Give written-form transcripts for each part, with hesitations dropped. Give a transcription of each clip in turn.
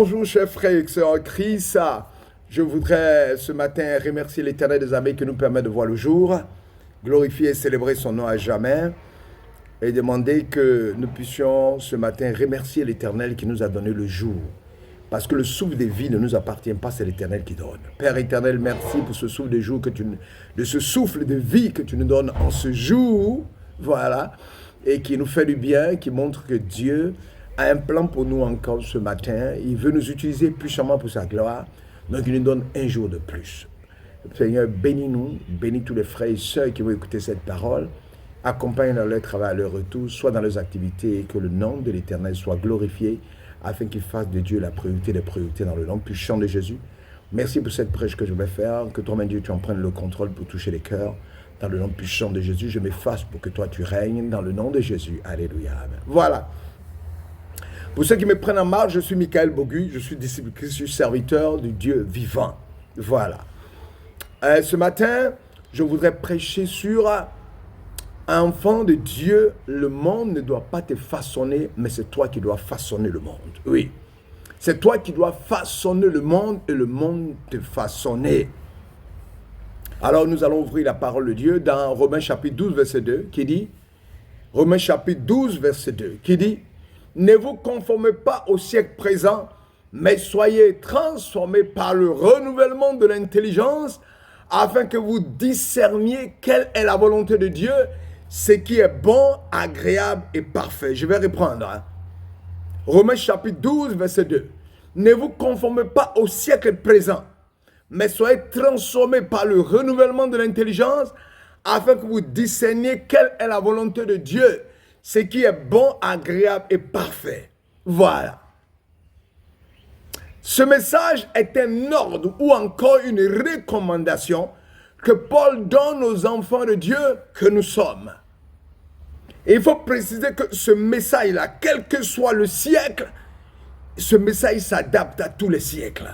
Bonjour chers frères et sœurs en Christ. Je voudrais ce matin remercier l'Éternel des armées qui nous permet de voir le jour, glorifier et célébrer son nom à jamais et demander que nous puissions ce matin remercier l'Éternel qui nous a donné le jour. Parce que le souffle de vie ne nous appartient pas, c'est l'Éternel qui donne. Père éternel, merci pour ce souffle de jour de ce souffle de vie que tu nous donnes en ce jour, voilà, et qui nous fait du bien, qui montre que Dieu a un plan pour nous encore ce matin. Il veut nous utiliser puissamment pour sa gloire, donc il nous donne un jour de plus. Seigneur, bénis-nous, bénis tous les frères et sœurs qui vont écouter cette parole, accompagne dans leur travail à leur retour, soit dans leurs activités, et que le nom de l'Éternel soit glorifié, afin qu'il fasse de Dieu la priorité des priorités dans le nom puissant de Jésus. Merci pour cette prêche que je vais faire, que toi-même Dieu tu en prennes le contrôle pour toucher les cœurs. Dans le nom puissant de Jésus, je m'efface pour que toi tu règnes dans le nom de Jésus. Alléluia. Amen. Voilà. Pour ceux qui me prennent en marche, je suis Michael Bogu, je suis disciple Christ, je suis serviteur du Dieu vivant. Voilà. Ce matin, je voudrais prêcher sur enfant de Dieu, le monde ne doit pas te façonner, mais c'est toi qui dois façonner le monde. Oui. C'est toi qui dois façonner le monde et le monde te façonner. Alors nous allons ouvrir la parole de Dieu dans Romains chapitre 12, verset 2, qui dit, Romains chapitre 12, verset 2, qui dit, ne vous conformez pas au siècle présent, mais soyez transformés par le renouvellement de l'intelligence, afin que vous discerniez quelle est la volonté de Dieu, ce qui est bon, agréable et parfait. Je vais reprendre. Romains chapitre 12, verset 2. Ne vous conformez pas au siècle présent, mais soyez transformés par le renouvellement de l'intelligence, afin que vous discerniez quelle est la volonté de Dieu, ce qui est bon, agréable et parfait. Voilà. Ce message est un ordre ou encore une recommandation que Paul donne aux enfants de Dieu que nous sommes. Et il faut préciser que ce message-là, quel que soit le siècle, ce message s'adapte à tous les siècles.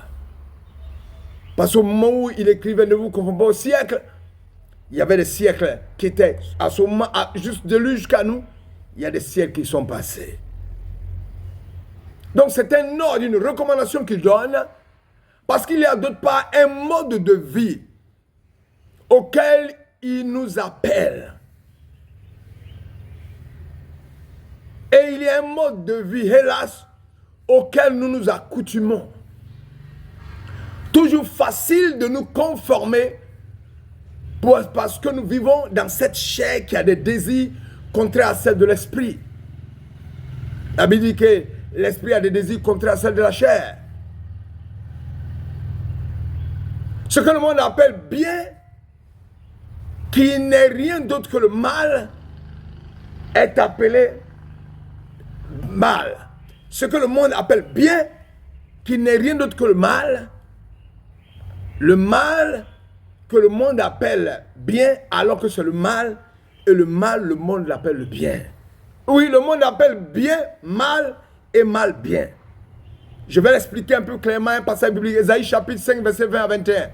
Parce qu'au moment où il écrivait « Ne vous confondez pas au siècle », il y avait des siècles qui étaient, à ce moment, juste de lui jusqu'à nous, il y a des siècles qui sont passés. Donc c'est un ordre, une recommandation qu'il donne, parce qu'il y a d'autre part un mode de vie auquel il nous appelle. Et il y a un mode de vie, hélas, auquel nous nous accoutumons. Toujours facile de nous conformer parce que nous vivons dans cette chair qui a des désirs contraires à celle de l'esprit. La Bible dit que l'esprit a des désirs contraires à celle de la chair. Ce que le monde appelle bien, qui n'est rien d'autre que le mal, est appelé mal. Ce que le monde appelle bien, qui n'est rien d'autre que le mal que le monde appelle bien, alors que c'est le mal, et le mal, le monde l'appelle le bien. Oui, le monde appelle bien, mal, et mal, bien. Je vais l'expliquer un peu clairement, un passage biblique, Ésaïe chapitre 5, verset 20 à 21.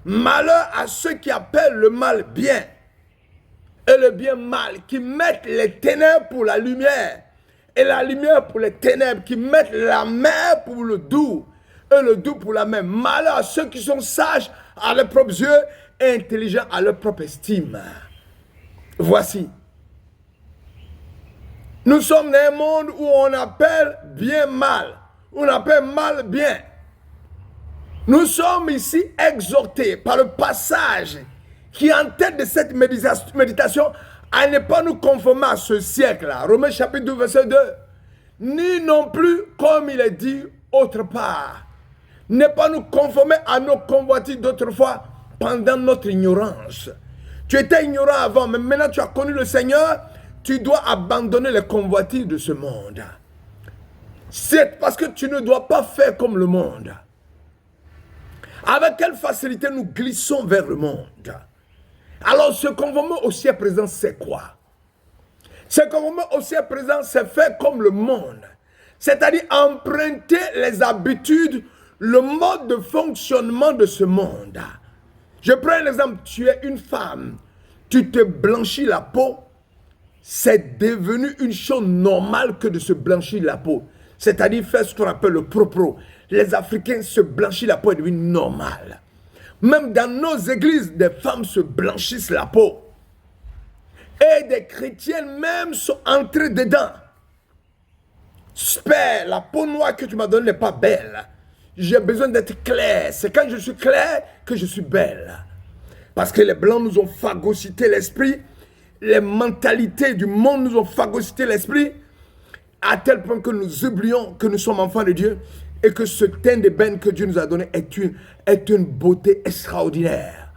Malheur à ceux qui appellent le mal bien, et le bien mal, qui mettent les ténèbres pour la lumière, et la lumière pour les ténèbres, qui mettent la mer pour le doux, et le doux pour la mer. Malheur à ceux qui sont sages à leurs propres yeux, et intelligents à leur propre estime. Voici. Nous sommes dans un monde où on appelle bien mal, où on appelle mal bien. Nous sommes ici exhortés par le passage qui est en tête de cette méditation à ne pas nous conformer à ce siècle-là. Romains chapitre 12, verset 2. Ni non plus, comme il est dit autre part, ne pas nous conformer à nos convoitises d'autrefois pendant notre ignorance. Tu étais ignorant avant, mais maintenant tu as connu le Seigneur, tu dois abandonner les convoitises de ce monde. C'est parce que tu ne dois pas faire comme le monde. Avec quelle facilité nous glissons vers le monde. Alors se conformer au siècle présent, c'est quoi? Se conformer au siècle présent, c'est faire comme le monde. C'est-à-dire emprunter les habitudes, le mode de fonctionnement de ce monde. Je prends un exemple, tu es une femme, tu te blanchis la peau, c'est devenu une chose normale que de se blanchir la peau. C'est-à-dire faire ce qu'on appelle le propre. les Africains se blanchissent la peau est devenu normal. Même dans nos églises, des femmes se blanchissent la peau. Et des chrétiennes même sont entrées dedans. Père, la peau noire que tu m'as donnée n'est pas belle. J'ai besoin d'être clair. C'est quand je suis clair que je suis belle. Parce que les Blancs nous ont phagocyté l'esprit. Les mentalités du monde nous ont phagocyté l'esprit. À tel point que nous oublions que nous sommes enfants de Dieu. Et que ce teint d'ébène que Dieu nous a donné est une beauté extraordinaire.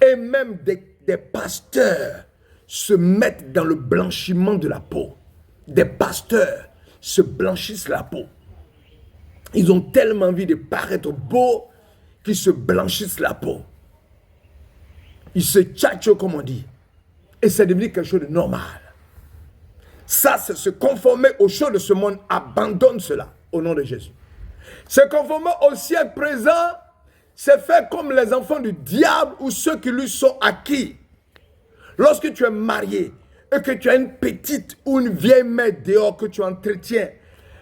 Et même des pasteurs se mettent dans le blanchiment de la peau. Des pasteurs se blanchissent la peau. Ils ont tellement envie de paraître beaux qu'ils se blanchissent la peau. Ils se tchatchent comme on dit. Et c'est devenu quelque chose de normal. Ça, c'est se conformer aux choses de ce monde. Abandonne cela au nom de Jésus. Se conformer au siècle présent, c'est faire comme les enfants du diable ou ceux qui lui sont acquis. Lorsque tu es marié et que tu as une petite ou une vieille mère dehors que tu entretiens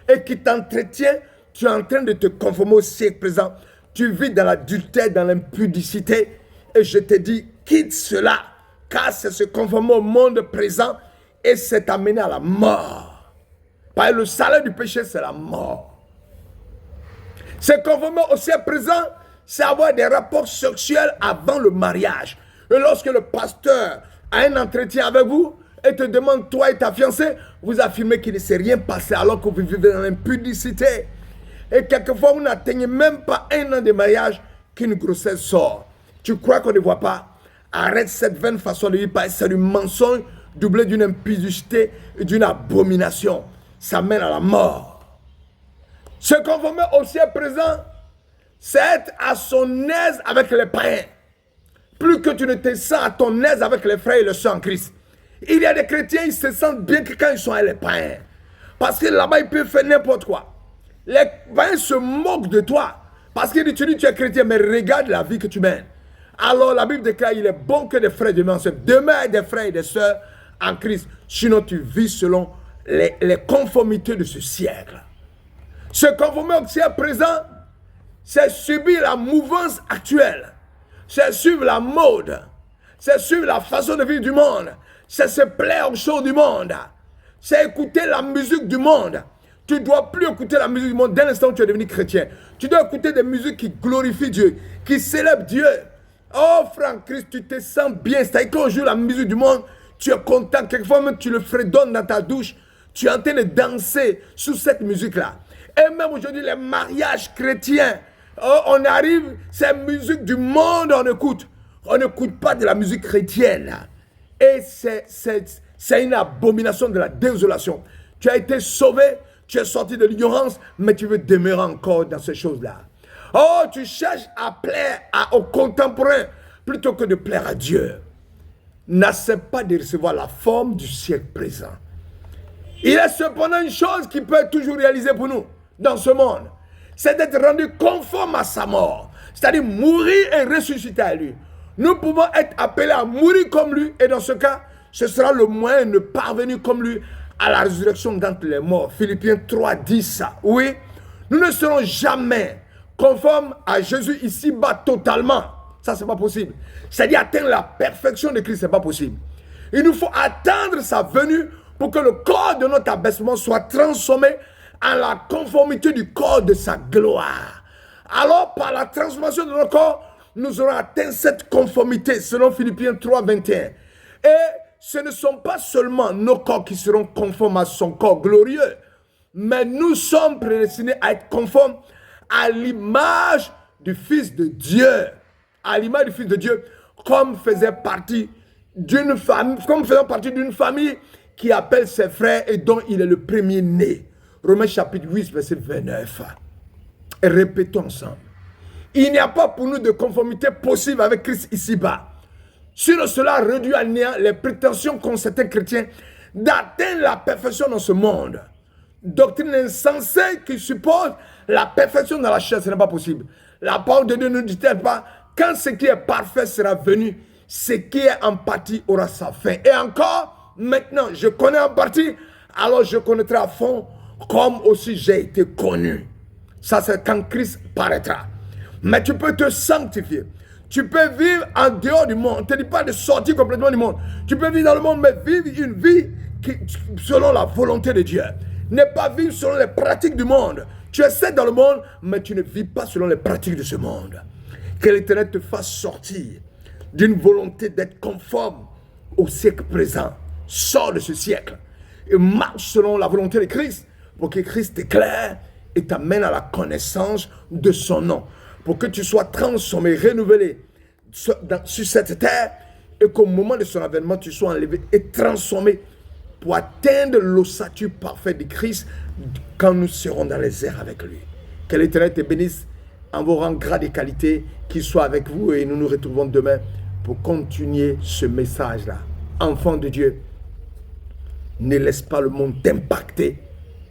et qui t'entretient, tu es en train de te conformer au siècle présent. Tu vis dans l'adultère, dans l'impudicité et je te dis, quitte cela car c'est se conformer au monde présent et c'est amené à la mort. Parce que le salaire du péché, c'est la mort. Se conformer au siècle présent, c'est avoir des rapports sexuels avant le mariage. Et lorsque le pasteur a un entretien avec vous et te demande, toi et ta fiancée, vous affirmez qu'il ne s'est rien passé alors que vous vivez dans l'impudicité. Et quelquefois, vous n'atteignez même pas un an de mariage qu'une grossesse sort. Tu crois qu'on ne voit pas? Arrête cette vaine façon de vivre, c'est du mensonge doublé d'une impudicité et d'une abomination. Ça mène à la mort. Se conformer au siècle présent, c'est être à son aise avec les païens. Plus que tu ne te sens à ton aise avec les frères et les sœurs en Christ. Il y a des chrétiens, ils se sentent bien que quand ils sont avec les païens. Parce que là-bas, ils peuvent faire n'importe quoi. Les païens se moquent de toi. Parce qu'ils te disent tu es chrétien, mais regarde la vie que tu mènes. Alors la Bible déclare il est bon que des frères demeurent ensemble. Demeure des frères et des sœurs en Christ. Sinon, tu vis selon les conformités de ce siècle. Se conformer au siècle présent, c'est subir la mouvance actuelle. C'est suivre la mode. C'est suivre la façon de vivre du monde. C'est se plaire aux choses du monde. C'est écouter la musique du monde. Tu ne dois plus écouter la musique du monde dès l'instant où tu es devenu chrétien. Tu dois écouter des musiques qui glorifient Dieu, qui célèbrent Dieu. Oh, frère Christ, tu te sens bien. C'est-à-dire qu'on joue la musique du monde, tu es content. Quelquefois même, tu le fredonnes dans ta douche. Tu es en train de danser sous cette musique-là. Et même aujourd'hui, les mariages chrétiens, oh, on arrive, c'est musique du monde, on écoute. On n'écoute pas de la musique chrétienne. Et c'est une abomination de la désolation. Tu as été sauvé, tu es sorti de l'ignorance, mais tu veux demeurer encore dans ces choses-là. Oh, tu cherches à plaire aux contemporains plutôt que de plaire à Dieu. N'accepte pas de recevoir la forme du siècle présent. Il y a cependant une chose qui peut être toujours réalisée pour nous dans ce monde. C'est d'être rendu conforme à sa mort. C'est-à-dire mourir et ressusciter à lui. Nous pouvons être appelés à mourir comme lui. Et dans ce cas, ce sera le moyen de parvenir comme lui à la résurrection d'entre les morts. Philippiens 3 dit ça. Oui, nous ne serons jamais conformes à Jésus ici-bas totalement. Ça, c'est pas possible. C'est-à-dire atteindre la perfection de Christ, c'est pas possible. Il nous faut attendre sa venue pour que le corps de notre abaissement soit transformé en la conformité du corps de sa gloire. Alors, par la transformation de notre corps, nous aurons atteint cette conformité, selon Philippiens 3, 21. Et ce ne sont pas seulement nos corps qui seront conformes à son corps glorieux, mais nous sommes prédestinés à être conformes à l'image du Fils de Dieu. À l'image du Fils de Dieu, comme faisant partie d'une famille qui appelle ses frères et dont il est le premier-né. Romains chapitre 8, verset 29. Et répétons ensemble. Il n'y a pas pour nous de conformité possible avec Christ ici-bas. Sinon cela réduit à néant les prétentions qu'ont certains chrétiens d'atteindre la perfection dans ce monde. Doctrine insensée qui suppose la perfection dans la chair, ce n'est pas possible. La parole de Dieu ne dit-elle pas, quand ce qui est parfait sera venu, ce qui est en partie aura sa fin. Et encore, maintenant, je connais en partie, alors je connaîtrai à fond, comme aussi j'ai été connu. Ça, c'est quand Christ paraîtra. Mais tu peux te sanctifier. Tu peux vivre en dehors du monde. Je ne te dis pas de sortir complètement du monde. Tu peux vivre dans le monde, mais vivre une vie selon la volonté de Dieu. Ne pas vivre selon les pratiques du monde. Tu es dans le monde, mais tu ne vis pas selon les pratiques de ce monde. Que l'Éternel te fasse sortir d'une volonté d'être conforme au siècle présent. Sors de ce siècle et marche selon la volonté de Christ pour que Christ t'éclaire et t'amène à la connaissance de son nom. Pour que tu sois transformé, renouvelé sur cette terre et qu'au moment de son avènement, tu sois enlevé et transformé pour atteindre l'ossature parfaite de Christ quand nous serons dans les airs avec lui. Que l'Éternel te bénisse en vos rangs, grades et qualités, qu'il soit avec vous et nous nous retrouvons demain pour continuer ce message-là. Enfant de Dieu, ne laisse pas le monde t'impacter,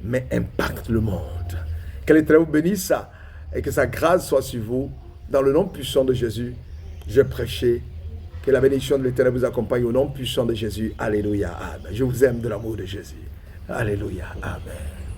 mais impacte le monde. Que l'Éternel vous bénisse et que sa grâce soit sur vous. Dans le nom puissant de Jésus, je prêchais. Que la bénédiction de l'Éternel vous accompagne au nom puissant de Jésus. Alléluia. Amen. Je vous aime de l'amour de Jésus. Alléluia. Amen.